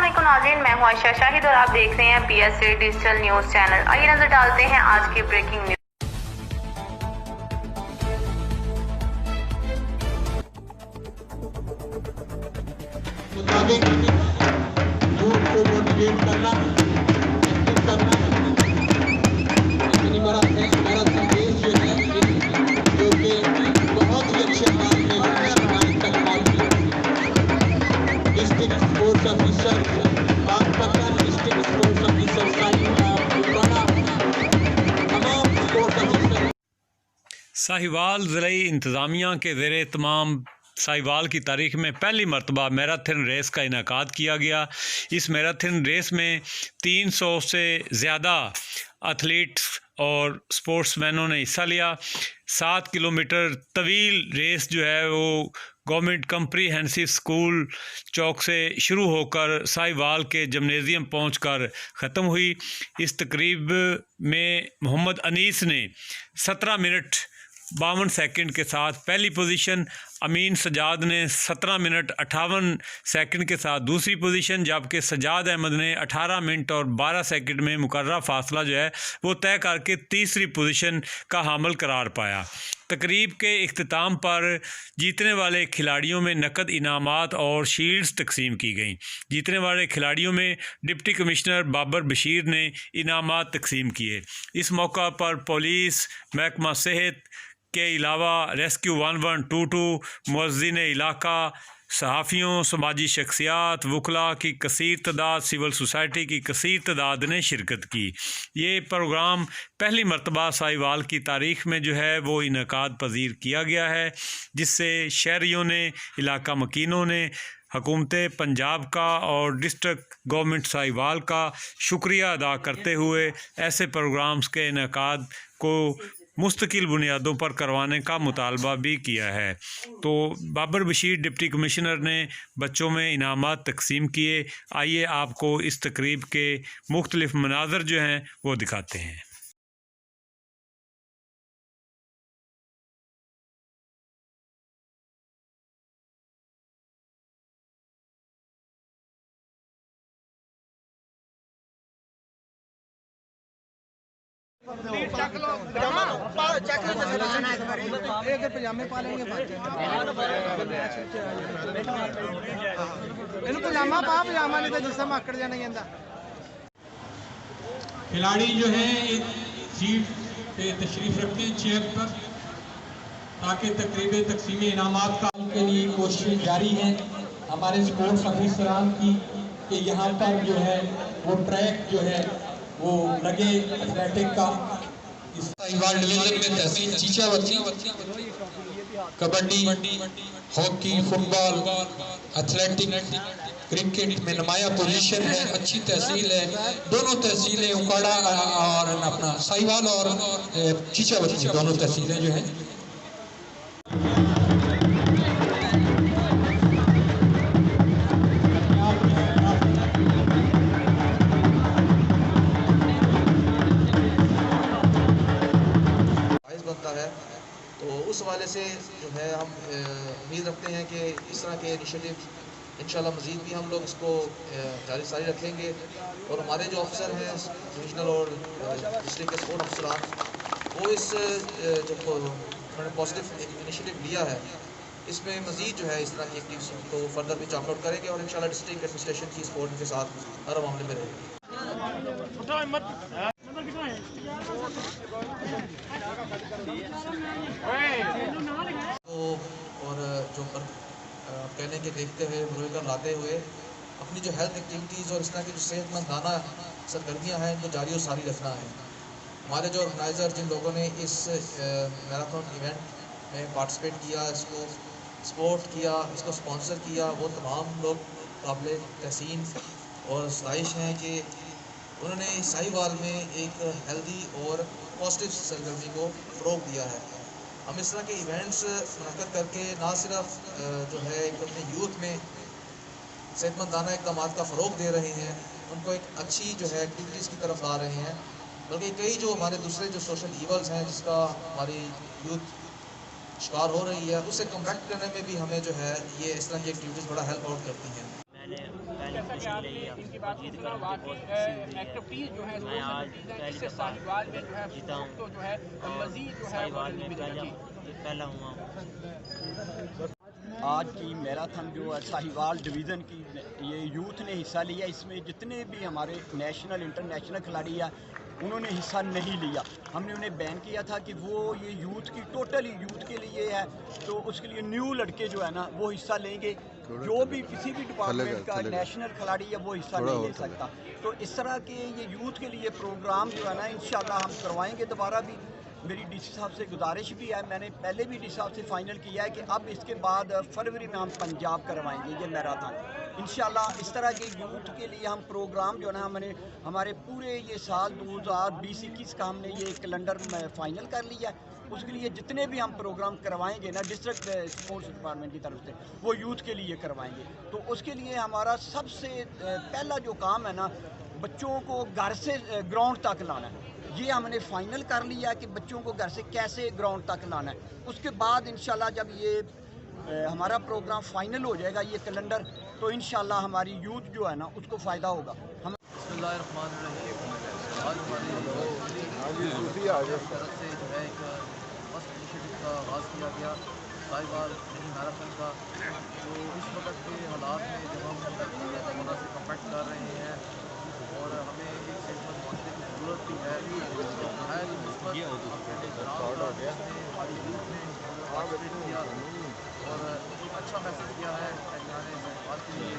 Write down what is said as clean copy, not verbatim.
अस्सलामुअलैकुम नाज़रीन, मैं हूं आयशा शाहिद और आप देख रहे हैं PSA डिजिटल न्यूज़ चैनल। आइए नजर डालते हैं आज की ब्रेकिंग न्यूज़। साहिवाल ज़िले इंतज़ामिया के ज़ेरे तमाम साहिवाल की तारीख़ में पहली मरतबा मैराथन रेस का इनेकाद किया गया। इस मैराथन रेस में 300 से ज़्यादा एथलीट्स और स्पोर्ट्समैनों ने हिस्सा लिया। 7 किलोमीटर तवील रेस जो है वो गवर्नमेंट कम्प्रीहेंसिव स्कूल चौक से शुरू होकर साहिवाल के जिम्नेज़ियम पहुंचकर ख़त्म हुई। इस तकरीब में मोहम्मद अनीस ने 17 मिनट 52 सेकंड के साथ पहली पोजीशन, अमीन सजाद ने 17 मिनट 58 सेकंड के साथ दूसरी पोजीशन, जबकि सजाद अहमद ने 18 मिनट और 12 सेकंड में मुकर्रर फासला जो है वो तय करके तीसरी पोजीशन का हामिल करार पाया। तकरीब के इख्तिताम पर जीतने वाले खिलाड़ियों में नकद इनामात और शील्ड्स तकसीम की गईं। जीतने वाले खिलाड़ियों में डिप्टी कमिश्नर बाबर बशीर ने इनामात तकसीम किए। इस मौका पर पुलिस, महकमा सेहत के अलावा रेस्क्यू 1122, मुअज़्ज़िन इलाका, सहाफ़ियों, समाजी शख्सियात, वकला की कसीर तादाद, सिविल सोसाइटी की कसीर तादाद ने शिरकत की। ये प्रोग्राम पहली मरतबा साहिवाल की तारीख़ में जो है वो इनेकाद पजीर किया गया है, जिससे शहरियों ने, इलाका मकीनों ने हुकूमत पंजाब का और डिस्ट्रिक्ट गवर्नमेंट साहिवाल का शुक्रिया अदा करते हुए ऐसे प्रोग्राम्स के इनेकाद को मुस्तकिल बुनियादों पर करवाने का मुतालबा भी किया है। तो बाबर बशीर डिप्टी कमिश्नर ने बच्चों में इनामात तकसीम किए। आइए आपको इस तकरीब के मुख्तलिफ मनाज़र जो हैं वो दिखाते हैं। पजामे पा लेंगे पजामा पा पजामा नहीं तो जिसम आकड़ जाने के अंदर। खिलाड़ी जो है एक सीट पे तशरीफ रखते हैं चेयर पर, ताकि तकरीब तकसीम इनामात का के लिए कोशिशें जारी हैं हमारे स्पोर्ट्स ऑफिसरान की कि यहाँ पर जो है वो ट्रैक जो है वो लगे एथलेटिक का। इस साहिवाल डिवीजन में tehsil Chichawatni, kabaddi, hockey, football, athletic, cricket में नुमाया पोजीशन है, अच्छी तहसील है। दोनों तहसीलें उकाड़ा और अपना साहिवाल और चीचावती दोनों तहसीलें जो हैं है। तो उस हवाले से जो है हम उम्मीद रखते हैं कि इस तरह के इनिशिएटिव इंशाल्लाह मज़ीद भी हम लोग इसको जारी रखेंगे। और हमारे जो अफसर हैं डिविजनल और डिस्ट्रिक्ट के स्पोर्ट अफसरान, वो इस जो उन्होंने पॉजिटिव इनिशिएटिव लिया है इसमें मज़ीद जो है इस तरह की एक्टिविटीज़ को फर्दर भी चॉक आउट करेंगे और इंशाल्लाह डिस्ट्रिक्ट एडमिनिस्ट्रेशन की सपोर्ट के साथ हर मामले में रहेगी। तो और जो कहने के देखते हुए मुकर लाते हुए अपनी जो हेल्थ एक्टिविटीज़ और इस तरह की जो सेहतमंदाना सरगर्मियाँ हैं इनको जारी और सारी रखना है। हमारे जो ऑर्गेनाइज़र जिन लोगों ने इस मैराथन इवेंट में पार्टिसिपेट किया, इसको सपोर्ट किया, इसको स्पॉन्सर किया, वो तमाम लोग काबिल तहसीन और सताइश हैं कि उन्होंने साहिवाल में एक हेल्दी और पॉजिटिव सरगर्मी को फ़रोग़ दिया है। हम इस तरह के इवेंट्स मुनक़्क़द करके ना सिर्फ जो है एक अपने यूथ में सेहतमंदाना इक़दाम का फ़रोग़ दे रहे हैं, उनको एक अच्छी जो है एक्टिविटीज़ की तरफ ला रहे हैं, बल्कि कई जो हमारे दूसरे जो सोशल ईवल्स हैं जिसका हमारी यूथ शिकार हो रही है, उससे कम्बैक्ट करने में भी हमें जो है ये इस तरह की एक्टिविटीज़ बड़ा हेल्प आउट करती हैं। جیسا کہ آپ نے ان کی بات سنا واقعی ایکٹیویٹیز جو ہے میں آج پہلی دفعہ ساہیوال میں جو ہے جیتا ہوں، تو جو ہے مزید جو ہے ساہیوال میں پہلا ہوا ہوں۔ آج کی میراتھن جو ہے ساہیوال ڈویژن کی یہ یوتھ نے حصہ لیا، اس میں جتنے بھی ہمارے نیشنل انٹرنیشنل کھلاڑی ہیں انہوں نے حصہ نہیں لیا۔ ہم نے انہیں بین کیا تھا کہ وہ یہ یوتھ کی ٹوٹلی یوتھ کے لیے ہے، تو اس کے لیے نیو لڑکے جو ہے نا وہ حصہ لیں گے، جو بھی کسی بھی ڈپارٹمنٹ کا نیشنل کھلاڑی ہے وہ حصہ نہیں لے سکتا۔ تو اس طرح کے یہ یوتھ کے لیے پروگرام جو ہے نا انشاءاللہ ہم کروائیں گے دوبارہ بھی۔ میری ڈی سی صاحب سے گزارش بھی ہے، میں نے پہلے بھی ڈی سی صاحب سے فائنل کیا ہے کہ اب اس کے بعد فروری میں ہم پنجاب کروائیں گے یہ میراتھن انشاءاللہ۔ اس طرح کے یوتھ کے لیے ہم پروگرام جو ہے نا ہم نے ہمارے پورے یہ سال 2020-21 کا ہم نے یہ کیلنڈر میں فائنل کر لیا ہے۔ اس کے لیے جتنے بھی ہم پروگرام کروائیں گے نا ڈسٹرکٹ اسپورٹس ڈپارٹمنٹ کی طرف سے وہ یوتھ کے لیے کروائیں گے۔ تو اس کے لیے ہمارا سب سے پہلا جو کام ہے نا بچوں کو گھر سے گراؤنڈ تک لانا ہے، یہ ہم نے فائنل کر لیا ہے کہ بچوں کو گھر سے کیسے گراؤنڈ تک لانا ہے۔ اس کے بعد انشاءاللہ جب یہ ہمارا پروگرام فائنل ہو جائے گا یہ کیلنڈر، تو انشاءاللہ ہماری یوتھ جو ہے نا اس کو فائدہ ہوگا۔ ہم بسم اللہ الرحمن الرحیم۔ آج ہماری طرف سے جو ہے ایک فرسٹ انیشیٹو کا آغاز کیا گیا ساہیوال منی میراتھن کا، جو اس وقت کے حالات میں جب ہم کورونا سے کمپیٹ کر رہے ہیں اور ہمیں ایک صحت مند معاشرے کی ضرورت بھی ہے، تو نہایت ہی مثبت ہماری یوتھ نے پارٹیسپیٹ کیا اور ایک اچھا میسیج کیا ہے ساہیوال کے لیے